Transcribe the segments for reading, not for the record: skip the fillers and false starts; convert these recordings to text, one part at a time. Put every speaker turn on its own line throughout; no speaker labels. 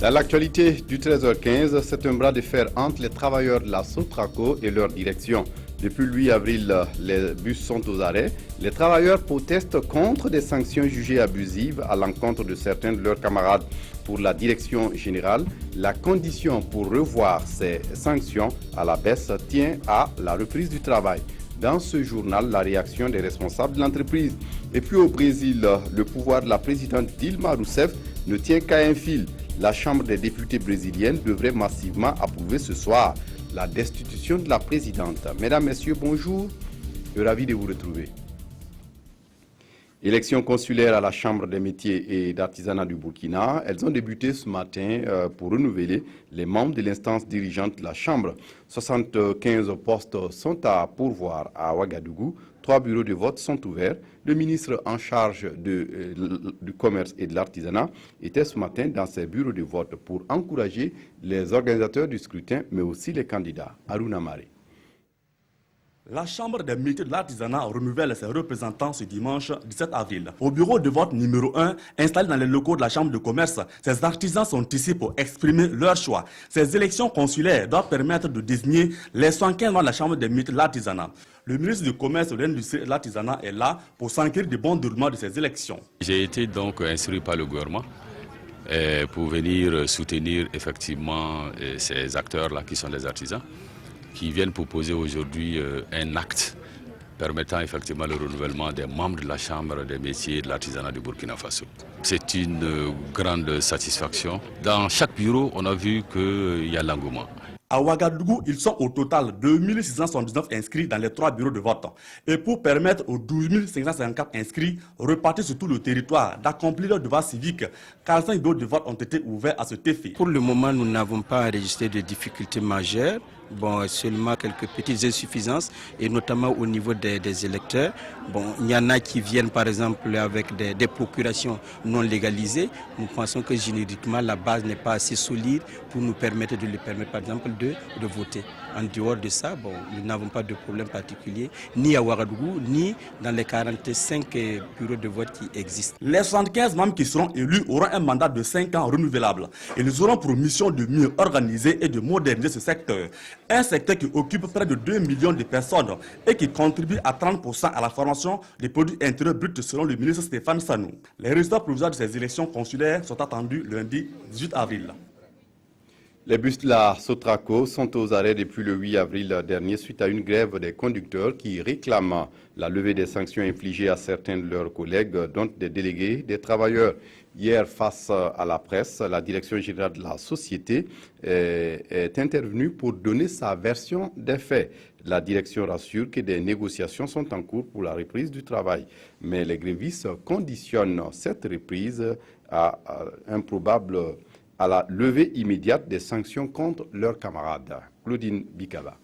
Dans l'actualité du 13h15, c'est un bras de fer entre les travailleurs de la Sotraco et leur direction. Depuis le 8 avril, les bus sont aux arrêts. Les travailleurs protestent contre des sanctions jugées abusives à l'encontre de certains de leurs camarades. Pour la direction générale, la condition pour revoir ces sanctions à la baisse tient à la reprise du travail. Dans ce journal, la réaction des responsables de l'entreprise. Et puis au Brésil, le pouvoir de la présidente Dilma Rousseff ne tient qu'à un fil. La Chambre des députés brésilienne devrait massivement approuver ce soir la destitution de la présidente. Mesdames, Messieurs, bonjour. Je suis ravi de vous retrouver. Élections consulaires à la Chambre des métiers et d'artisanat du Burkina. Elles ont débuté ce matin pour renouveler les membres de l'instance dirigeante de la Chambre. 75 postes sont à pourvoir à Ouagadougou. 3 bureaux de vote sont ouverts. Le ministre en charge du commerce et de l'artisanat était ce matin dans ces bureaux de vote pour encourager les organisateurs du scrutin, mais aussi les candidats. Aruna Mare.
La Chambre des métiers de l'artisanat renouvelle ses représentants ce dimanche 17 avril. Au bureau de vote numéro 1, installé dans les locaux de la Chambre de commerce, ces artisans sont ici pour exprimer leur choix. Ces élections consulaires doivent permettre de désigner les 75 membres de la Chambre des métiers de l'artisanat. Le ministre du Commerce, de l'Industrie et de l'Artisanat est là pour s'enquérir du bon déroulement de ces élections.
J'ai été donc instruit par le gouvernement pour venir soutenir effectivement ces acteurs-là qui sont les artisans, qui viennent proposer aujourd'hui un acte permettant effectivement le renouvellement des membres de la Chambre des métiers de l'artisanat du Burkina Faso. C'est une grande satisfaction. Dans chaque bureau, on a vu qu'il y a l'engouement.
À Ouagadougou, ils sont au total 2679 inscrits dans les 3 bureaux de vote. Et pour permettre aux 12 554 inscrits repartis sur tout le territoire d'accomplir leur devoir civique, 45 bureaux de vote ont été ouverts à cet effet.
Pour le moment, nous n'avons pas enregistré de difficultés majeures. Bon, seulement quelques petites insuffisances, et notamment au niveau des électeurs. Bon, il y en a qui viennent par exemple avec des procurations non légalisées. Nous pensons que juridiquement la base n'est pas assez solide pour nous permettre de les permettre par exemple de voter. En dehors de ça, bon, nous n'avons pas de problème particulier, ni à Ouagadougou, ni dans les 45 bureaux de vote qui existent.
Les 75 membres qui seront élus auront un mandat de 5 ans renouvelable. Ils auront pour mission de mieux organiser et de moderniser ce secteur. Un secteur qui occupe près de 2 millions de personnes et qui contribue à 30% à la formation des produits intérieurs bruts selon le ministre Stéphane Sanou. Les résultats provisoires de ces élections consulaires sont attendus lundi 18 avril.
Les bus de la Sotraco sont aux arrêts depuis le 8 avril dernier suite à une grève des conducteurs qui réclament la levée des sanctions infligées à certains de leurs collègues, dont des délégués des travailleurs. Hier, face à la presse, la direction générale de la société est intervenue pour donner sa version des faits. La direction rassure que des négociations sont en cours pour la reprise du travail. Mais les grévistes conditionnent cette reprise à la levée immédiate des sanctions contre leurs camarades. Claudine Bikaba.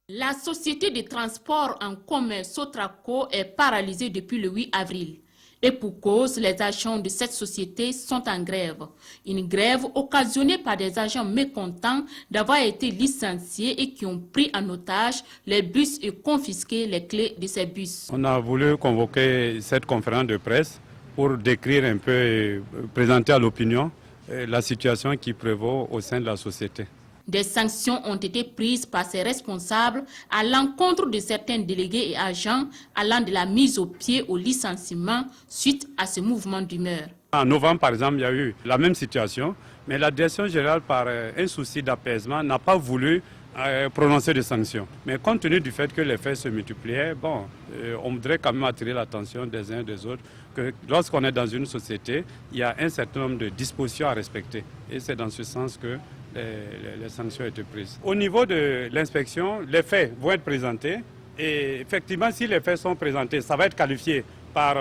La société de transport en commun Sotraco est paralysée depuis le 8 avril. Et pour cause, les agents de cette société sont en grève. Une grève occasionnée par des agents mécontents d'avoir été licenciés et qui ont pris en otage les bus et confisqué les clés de ces bus.
On a voulu convoquer cette conférence de presse pour décrire un peu et présenter à l'opinion la situation qui prévaut au sein de la société.
Des sanctions ont été prises par ces responsables à l'encontre de certains délégués et agents allant de la mise au pied au licenciement suite à ce mouvement d'humeur.
En novembre, par exemple, il y a eu la même situation, mais la direction générale, par un souci d'apaisement, n'a pas voulu prononcer de sanctions. Mais compte tenu du fait que les faits se multipliaient, on voudrait quand même attirer l'attention des uns et des autres que lorsqu'on est dans une société, il y a un certain nombre de dispositions à respecter. Et c'est dans ce sens que les sanctions ont été prises. Au niveau de l'inspection, les faits vont être présentés. Et effectivement, si les faits sont présentés, ça va être qualifié par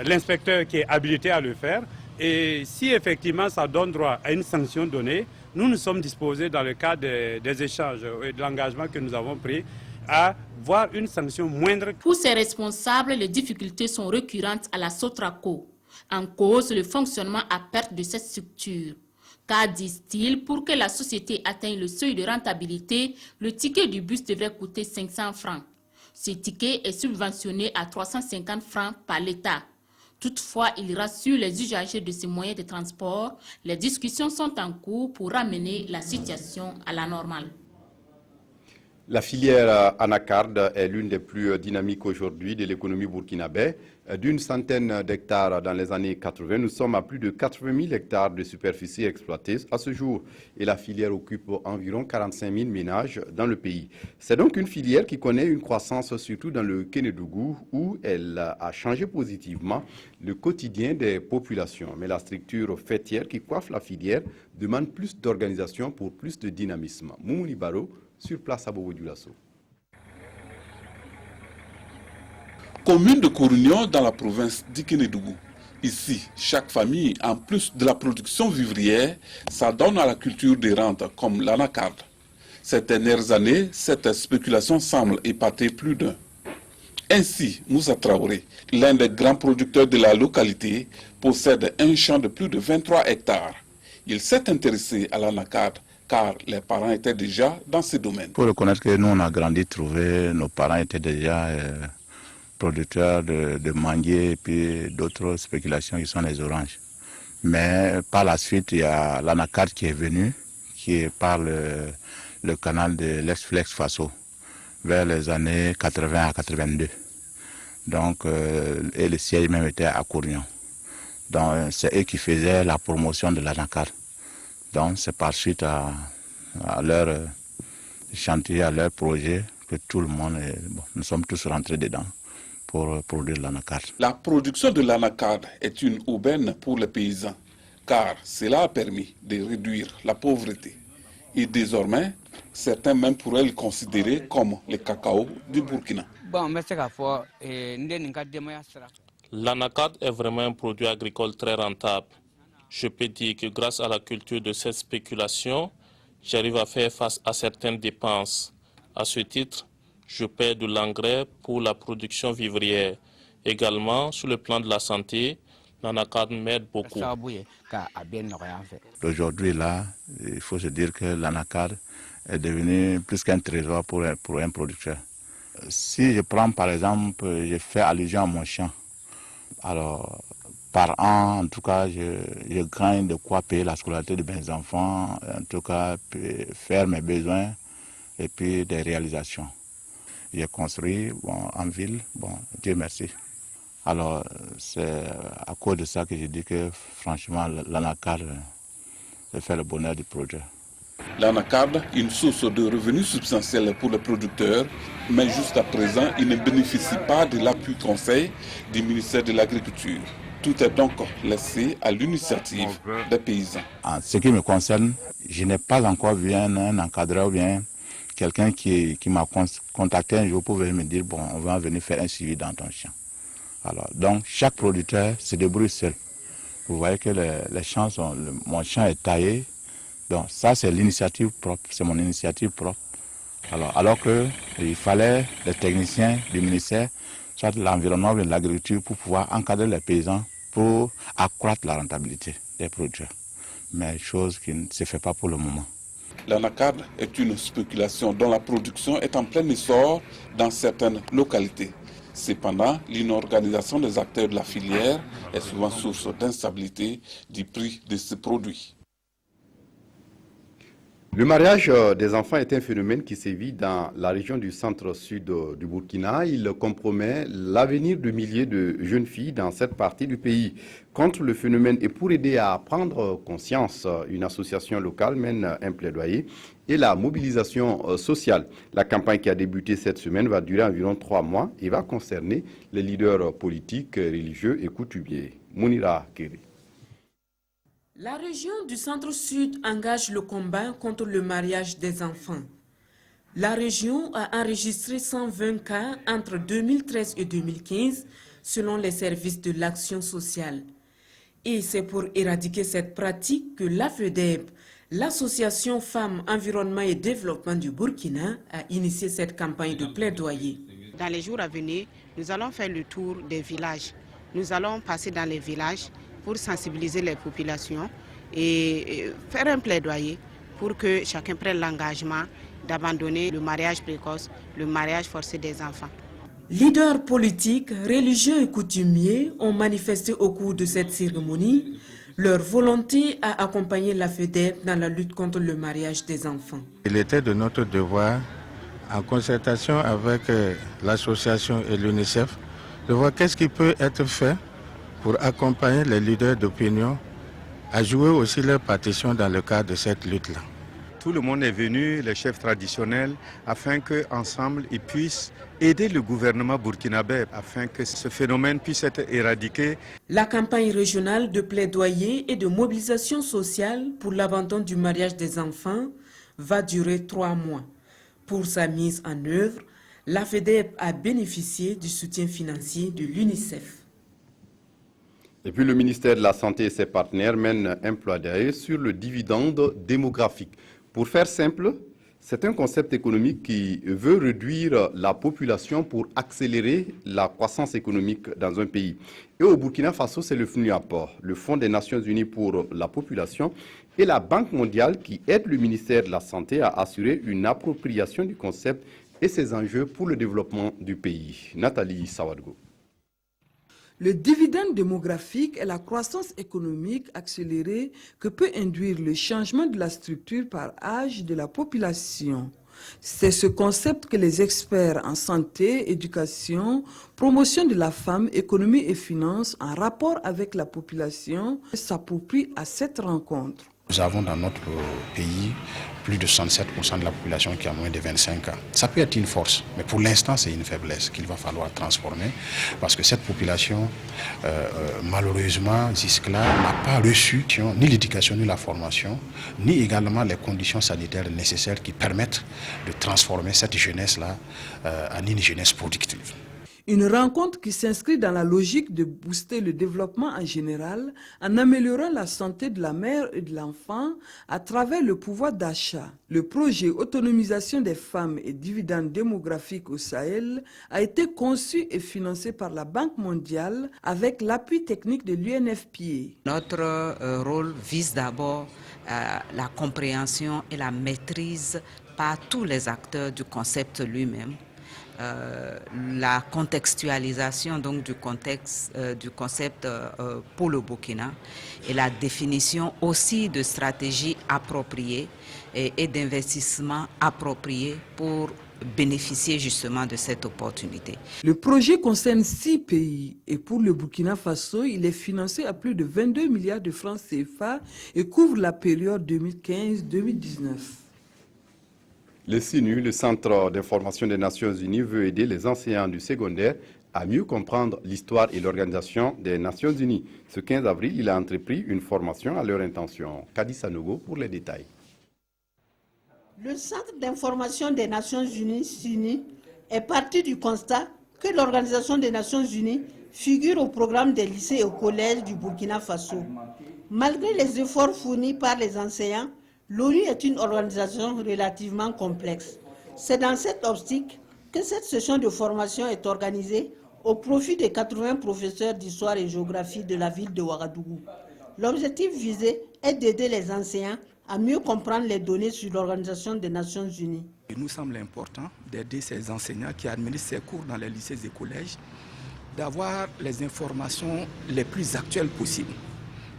l'inspecteur qui est habilité à le faire. Et si effectivement ça donne droit à une sanction donnée, nous sommes disposés dans le cadre des échanges et de l'engagement que nous avons pris à voir une sanction moindre.
Pour ces responsables, les difficultés sont récurrentes à la Sotraco. En cause, le fonctionnement à perte de cette structure. Car, disent-ils, pour que la société atteigne le seuil de rentabilité, le ticket du bus devrait coûter 500 francs. Ce ticket est subventionné à 350 francs par l'État. Toutefois, il rassure les usagers de ces moyens de transport. Les discussions sont en cours pour ramener la situation à la normale.
La filière anacarde est l'une des plus dynamiques aujourd'hui de l'économie burkinabé. D'une centaine d'hectares dans les années 80, nous sommes à plus de 80 000 hectares de superficie exploitée à ce jour. Et la filière occupe environ 45 000 ménages dans le pays. C'est donc une filière qui connaît une croissance surtout dans le Kénédougou où elle a changé positivement le quotidien des populations. Mais la structure fêtière qui coiffe la filière demande plus d'organisation pour plus de dynamisme. Moumouni Baro, sur place à Bobo-Dioulasso.
Commune de Corunion dans la province d'Ikenedougou. Ici, chaque famille, en plus de la production vivrière, s'adonne à la culture des rentes comme l'anacarde. Ces dernières années, cette spéculation semble épater plus d'un. Ainsi, Moussa Traoré, l'un des grands producteurs de la localité, possède un champ de plus de 23 hectares. Il s'est intéressé à l'anacarde car les parents étaient déjà dans ce domaine.
Il faut reconnaître que nous, on a grandi, trouvé, nos parents étaient déjà producteurs de manguiers et puis d'autres spéculations qui sont les oranges. Mais par la suite, il y a l'anacarde qui est venu, qui est par le canal de l'ex-Flex Faso, vers les années 80 à 82. Donc, et le siège même était à Corunion. Donc, c'est eux qui faisaient la promotion de l'anacarde. Donc, c'est par suite à leur chantier, à leur projet, que tout le monde, nous sommes tous rentrés dedans pour produire l'anacarde.
La production de l'anacarde est une aubaine pour les paysans, car cela a permis de réduire la pauvreté. Et désormais, certains même pourraient le considérer comme le cacao du Burkina.
L'anacarde est vraiment un produit agricole très rentable. Je peux dire que grâce à la culture de cette spéculation, j'arrive à faire face à certaines dépenses. À ce titre, je paie de l'engrais pour la production vivrière. Également, sur le plan de la santé, l'anacarde m'aide beaucoup.
Aujourd'hui, là, il faut se dire que l'anacarde est devenu plus qu'un trésor pour un producteur. Si je prends par exemple, je fais allusion à mon champ. Alors, par an, en tout cas, je gagne de quoi payer la scolarité de mes enfants, en tout cas, faire mes besoins et puis des réalisations. J'ai construit en ville, Dieu merci. Alors, c'est à cause de ça que je dis que, franchement, l'anacarde, ça fait le bonheur du projet.
L'anacarde, une source de revenus substantiels pour les producteurs, mais jusqu'à présent, il ne bénéficie pas de l'appui conseil du ministère de l'Agriculture. Tout est donc laissé à l'initiative des paysans.
En ce qui me concerne, je n'ai pas encore vu un encadreur ou bien quelqu'un qui m'a contacté un jour pour venir me dire, bon, on va venir faire un suivi dans ton champ. Alors, donc, chaque producteur se débrouille seul. Vous voyez que les champs mon champ est taillé. Donc, ça, c'est l'initiative propre, c'est mon initiative propre. Alors qu'il fallait les techniciens du ministère, soit de l'environnement ou de l'agriculture, pour pouvoir encadrer les paysans, pour accroître la rentabilité des producteurs. Mais chose qui ne se fait pas pour le moment.
L'anacarde est une spéculation dont la production est en plein essor dans certaines localités. Cependant, l'inorganisation des acteurs de la filière est souvent source d'instabilité du prix de ces produits.
Le mariage des enfants est un phénomène qui sévit dans la région du centre-sud du Burkina. Il compromet l'avenir de milliers de jeunes filles dans cette partie du pays. Contre le phénomène et pour aider à prendre conscience, une association locale mène un plaidoyer et la mobilisation sociale. La campagne qui a débuté cette semaine va durer environ 3 mois et va concerner les leaders politiques, religieux et coutumiers. Mounira Kiri.
La région du centre-sud engage le combat contre le mariage des enfants. La région a enregistré 120 cas entre 2013 et 2015 selon les services de l'action sociale. Et c'est pour éradiquer cette pratique que l'AFEDEB, l'association Femmes, Environnement et Développement du Burkina, a initié cette campagne de plaidoyer.
Dans les jours à venir, nous allons faire le tour des villages. Nous allons passer dans les villages pour sensibiliser les populations et faire un plaidoyer pour que chacun prenne l'engagement d'abandonner le mariage précoce, le mariage forcé des enfants.
Leaders politiques, religieux et coutumiers ont manifesté au cours de cette cérémonie leur volonté à accompagner la FEDEP dans la lutte contre le mariage des enfants.
Il était de notre devoir, en concertation avec l'association et l'UNICEF, de voir qu'est-ce qui peut être fait pour accompagner les leaders d'opinion à jouer aussi leur partition dans le cadre de cette lutte-là.
Tout le monde est venu, les chefs traditionnels, afin qu'ensemble ils puissent aider le gouvernement burkinabé afin que ce phénomène puisse être éradiqué.
La campagne régionale de plaidoyer et de mobilisation sociale pour l'abandon du mariage des enfants va durer 3 mois. Pour sa mise en œuvre, la FEDEP a bénéficié du soutien financier de l'UNICEF.
Et puis le ministère de la Santé et ses partenaires mènent un plaidoyer sur le dividende démographique. Pour faire simple, c'est un concept économique qui veut réduire la population pour accélérer la croissance économique dans un pays. Et au Burkina Faso, c'est le FNUAP, le Fonds des Nations Unies pour la population, et la Banque mondiale qui aide le ministère de la Santé à assurer une appropriation du concept et ses enjeux pour le développement du pays. Nathalie Sawadgo.
Le dividende démographique est la croissance économique accélérée que peut induire le changement de la structure par âge de la population. C'est ce concept que les experts en santé, éducation, promotion de la femme, économie et finances en rapport avec la population s'approprient à cette rencontre.
Nous avons dans notre pays plus de 67% de la population qui a moins de 25 ans. Ça peut être une force, mais pour l'instant c'est une faiblesse qu'il va falloir transformer parce que cette population, malheureusement, jusque-là, n'a pas reçu ni l'éducation, ni la formation, ni également les conditions sanitaires nécessaires qui permettent de transformer cette jeunesse-là en une jeunesse productive.
Une rencontre qui s'inscrit dans la logique de booster le développement en général en améliorant la santé de la mère et de l'enfant à travers le pouvoir d'achat. Le projet Autonomisation des femmes et dividendes démographiques au Sahel a été conçu et financé par la Banque mondiale avec l'appui technique de l'UNFPA.
Notre rôle vise d'abord la compréhension et la maîtrise par tous les acteurs du concept lui-même. La contextualisation donc du concept pour le Burkina et la définition aussi de stratégies appropriées et d'investissements appropriés pour bénéficier justement de cette opportunité.
Le projet concerne 6 pays et pour le Burkina Faso, il est financé à plus de 22 milliards de francs CFA et couvre la période 2015-2019.
Le CINU, le Centre d'information des Nations Unies, veut aider les enseignants du secondaire à mieux comprendre l'histoire et l'organisation des Nations Unies. Ce 15 avril, il a entrepris une formation à leur intention. Kadi Sanogo pour les détails.
Le Centre d'information des Nations Unies, CINU, est parti du constat que l'Organisation des Nations Unies figure au programme des lycées et au collège du Burkina Faso. Malgré les efforts fournis par les enseignants, l'ONU est une organisation relativement complexe. C'est dans cette optique que cette session de formation est organisée au profit des 80 professeurs d'histoire et géographie de la ville de Ouagadougou. L'objectif visé est d'aider les enseignants à mieux comprendre les données sur l'Organisation des Nations Unies.
Il nous semble important d'aider ces enseignants qui administrent ces cours dans les lycées et collèges d'avoir les informations les plus actuelles possibles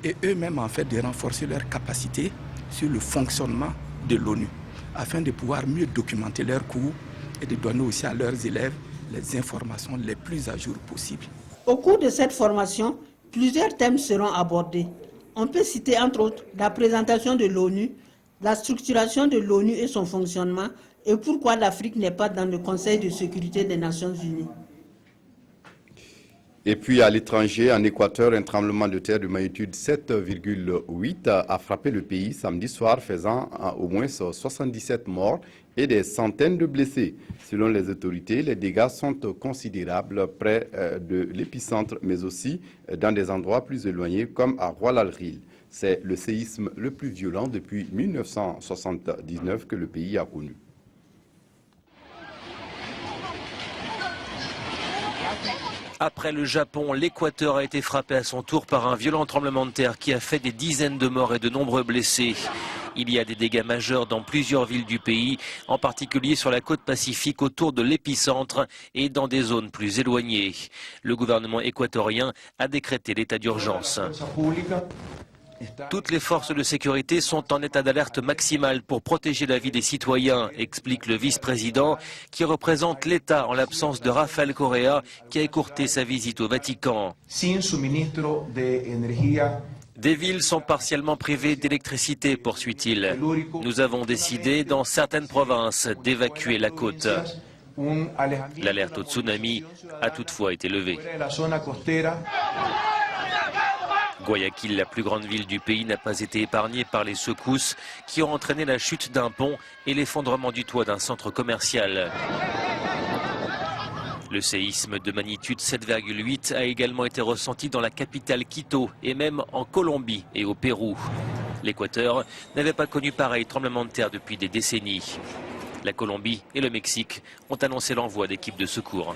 et eux-mêmes en fait de renforcer leurs capacités sur le fonctionnement de l'ONU, afin de pouvoir mieux documenter leurs cours et de donner aussi à leurs élèves les informations les plus à jour possibles.
Au cours de cette formation, plusieurs thèmes seront abordés. On peut citer entre autres la présentation de l'ONU, la structuration de l'ONU et son fonctionnement, et pourquoi l'Afrique n'est pas dans le Conseil de sécurité des Nations Unies.
Et puis à l'étranger, en Équateur, un tremblement de terre de magnitude 7,8 a frappé le pays samedi soir, faisant au moins 77 morts et des centaines de blessés. Selon les autorités, les dégâts sont considérables près de l'épicentre, mais aussi dans des endroits plus éloignés comme à Hualalril. C'est le séisme le plus violent depuis 1979 que le pays a connu.
Après le Japon, l'Équateur a été frappé à son tour par un violent tremblement de terre qui a fait des dizaines de morts et de nombreux blessés. Il y a des dégâts majeurs dans plusieurs villes du pays, en particulier sur la côte pacifique autour de l'épicentre et dans des zones plus éloignées. Le gouvernement équatorien a décrété l'état d'urgence. Toutes les forces de sécurité sont en état d'alerte maximale pour protéger la vie des citoyens, explique le vice-président qui représente l'État en l'absence de Rafael Correa qui a écourté sa visite au Vatican. Des villes sont partiellement privées d'électricité, poursuit-il. Nous avons décidé dans certaines provinces d'évacuer la côte. L'alerte au tsunami a toutefois été levée. Guayaquil, la plus grande ville du pays, n'a pas été épargnée par les secousses qui ont entraîné la chute d'un pont et l'effondrement du toit d'un centre commercial. Le séisme de magnitude 7,8 a également été ressenti dans la capitale Quito et même en Colombie et au Pérou. L'Équateur n'avait pas connu pareil tremblement de terre depuis des décennies. La Colombie et le Mexique ont annoncé l'envoi d'équipes de secours.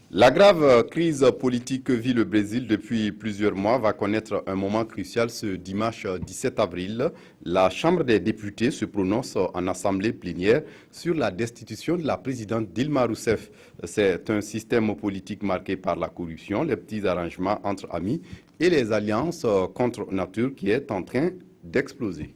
La grave crise politique que vit le Brésil depuis plusieurs mois va connaître un moment crucial ce dimanche 17 avril. La Chambre des députés se prononce en assemblée plénière sur la destitution de la présidente Dilma Rousseff. C'est un système politique marqué par la corruption, les petits arrangements entre amis et les alliances contre nature qui est en train d'exploser.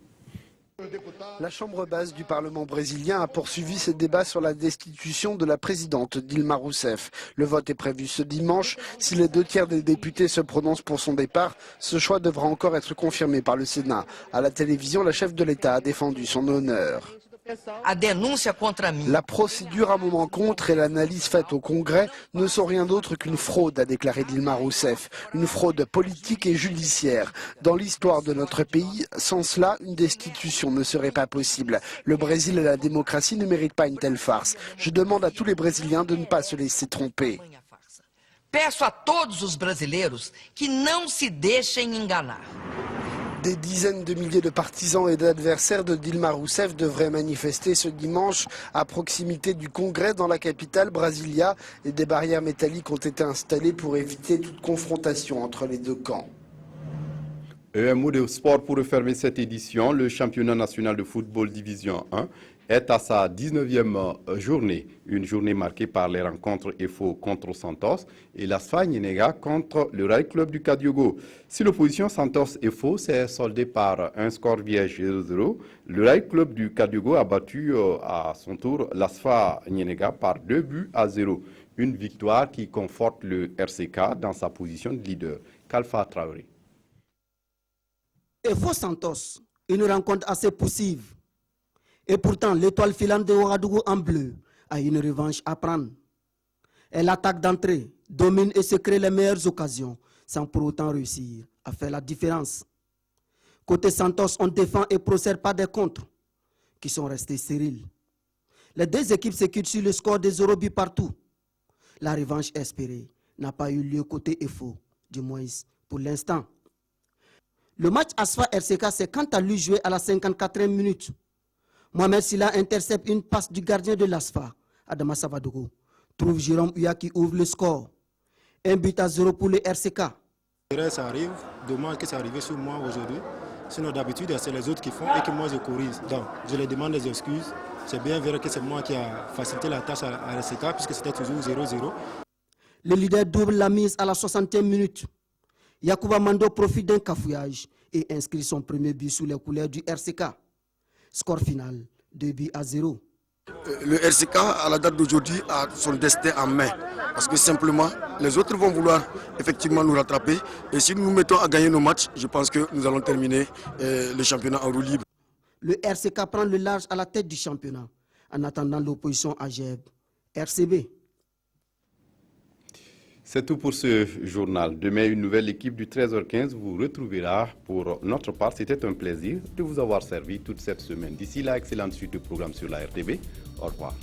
La Chambre basse du Parlement brésilien a poursuivi ses débats sur la destitution de la présidente Dilma Rousseff. Le vote est prévu ce dimanche. Si les 2/3 des députés se prononcent pour son départ, ce choix devra encore être confirmé par le Sénat. À la télévision, la chef de l'État a défendu son honneur. La procédure à mon encontre et l'analyse faite au Congrès ne sont rien d'autre qu'une fraude, a déclaré Dilma Rousseff. Une fraude politique et judiciaire. Dans l'histoire de notre pays, sans cela, une destitution ne serait pas possible. Le Brésil et la démocratie ne méritent pas une telle farce. Je demande à tous les Brésiliens de ne pas se laisser tromper.
Peço a todos os brasileiros que não se deixem enganar.
Des dizaines de milliers de partisans et d'adversaires de Dilma Rousseff devraient manifester ce dimanche à proximité du Congrès dans la capitale, Brasilia, et des barrières métalliques ont été installées pour éviter toute confrontation entre les deux camps.
Et un mot de sport pour refermer cette édition. Le championnat national de football division 1 est à sa 19e journée. Une journée marquée par les rencontres EFO contre Santos et la l'ASFA Nyenega contre le Rail Club du Kadiogo. Si l'opposition Santos-EFO s'est soldée par un score vierge 0-0, le Rail Club du Kadiogo a battu à son tour l'ASFA Nyenega par 2-0. Une victoire qui conforte le RCK dans sa position de leader. Kalfa Traoré.
EFO Santos, une rencontre assez poussive. Et pourtant, l'étoile filante de Ouagadougou en bleu a une revanche à prendre. Elle attaque d'entrée, domine et se crée les meilleures occasions, sans pour autant réussir à faire la différence. Côté Santos, on défend et procède par des contres, qui sont restés stériles. Les deux équipes se quittent sur le score des 0 buts partout. La revanche espérée n'a pas eu lieu côté EFO, du moins pour l'instant. Le match ASFA-RCK s'est quant à lui joué à la 54e minute. Mohamed Silla intercepte une passe du gardien de l'ASFA, Adama Savadogo. Trouve Jérôme Ouya qui ouvre le score. 1-0 pour le RCK.
Ça arrive, dommage que ça arrive sur moi aujourd'hui. Sinon d'habitude c'est les autres qui font et que moi je corrige. Donc je les demande des excuses. C'est bien vrai que c'est moi qui a facilité la tâche à RCK puisque c'était toujours 0-0.
Le leader double la mise à la 60e minute. Yacouba Mando profite d'un cafouillage et inscrit son premier but sous les couleurs du RCK. Score final, 2-0.
Le RCK, à la date d'aujourd'hui, a son destin en main. Parce que simplement, les autres vont vouloir effectivement nous rattraper. Et si nous nous mettons à gagner nos matchs, je pense que nous allons terminer le championnat en roue libre.
Le RCK prend le large à la tête du championnat, en attendant l'opposition à GEB. RCB.
C'est tout pour ce journal. Demain, une nouvelle équipe du 13h15 vous retrouvera. Pour notre part, c'était un plaisir de vous avoir servi toute cette semaine. D'ici là, excellente suite de programmes sur la RTB. Au revoir.